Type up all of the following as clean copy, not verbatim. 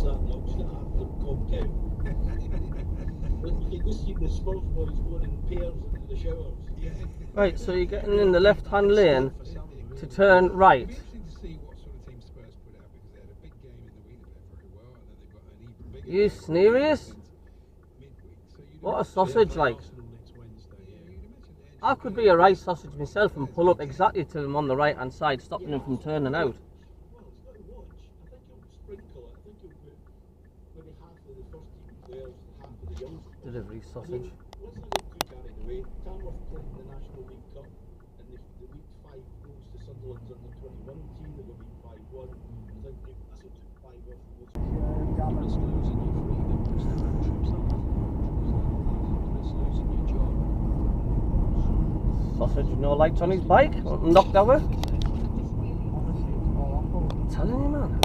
watch that and I'll just get half the cocked out. But you can just see the Spurs boys going in pairs into the showers. Yeah. Right, so you're getting in the left-hand lane to turn right. You serious? What a sausage, like. I could be a right sausage myself and pull up exactly to them on the right hand side, stopping them from turning out. Delivery sausage. Sausage with no lights on his bike, knocked over. I'm telling you, man.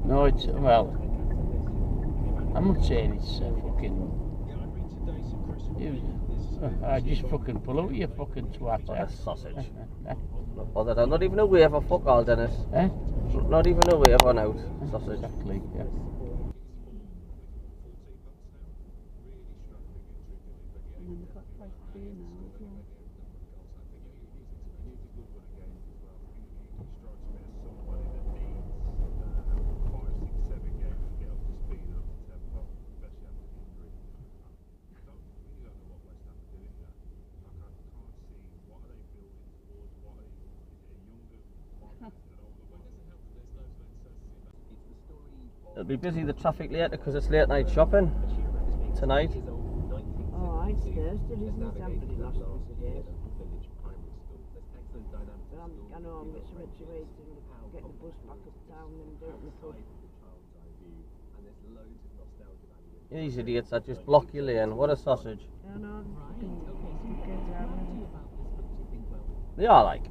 No, it's, well, I'm not saying it's fucking. I just fucking pull out, you fucking twat. What a sausage. Not bothered. I'm not even a wave of fuck all, Dennis. Eh? Not even a wave on out. Sausage. Exactly, yeah. It'll be busy the traffic later because it's late night shopping tonight. Oh, it's Thursday, isn't it? I'm pretty lost today. I know I'm getting ready to wait and get the bus back up town and do it in the pub. These idiots that just block your lane. What a sausage. I know, They are like.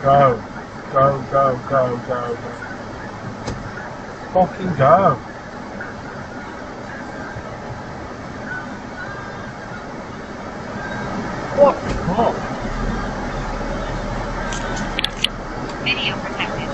Go, go, go, go, go, go. Fucking go. What the fuck? Video protected.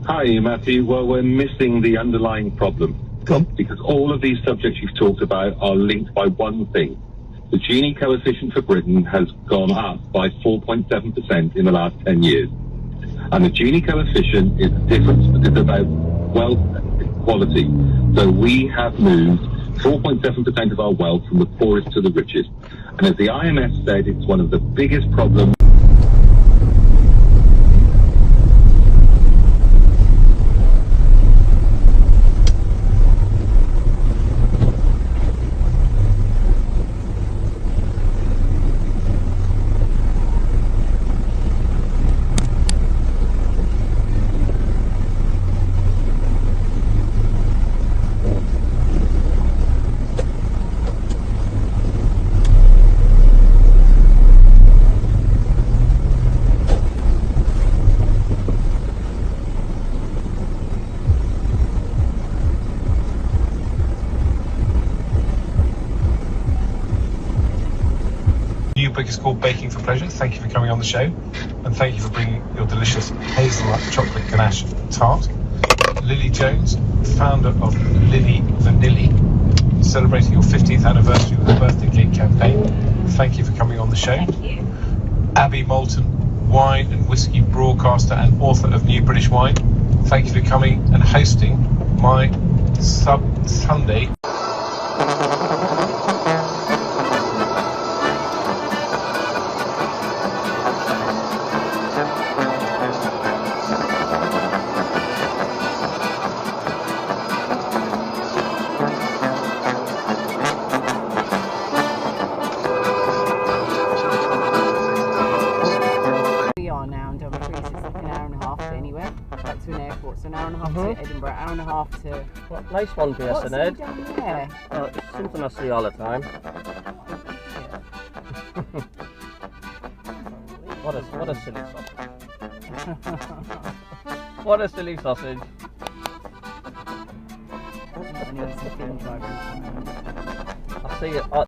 Hi, Matthew. Well, we're missing the underlying problem. Because all of these subjects you've talked about are linked by one thing. The Gini coefficient for Britain has gone up by 4.7% in the last 10 years. And the Gini coefficient is about wealth equality. So we have moved 4.7% of our wealth from the poorest to the richest. And as the IMF said, it's one of the biggest problems. Book is called Baking for Pleasure. Thank you for coming on the show, and thank you for bringing your delicious hazelnut chocolate ganache tart. Lily Jones, founder of Lily Vanilli, celebrating your 50th anniversary with the birthday cake campaign. Thank you for coming on the show. Thank you. Abby Moulton, wine and whiskey broadcaster and author of New British Wine. Thank you for coming and hosting my Sunday. what? So an hour and a half to Edinburgh, hour and a half to... What nice one, What's Jason, he Ed. down there? Oh, it's something I see all the time. What a silly sausage. What a silly sausage. I know it's a thin driver. I see it.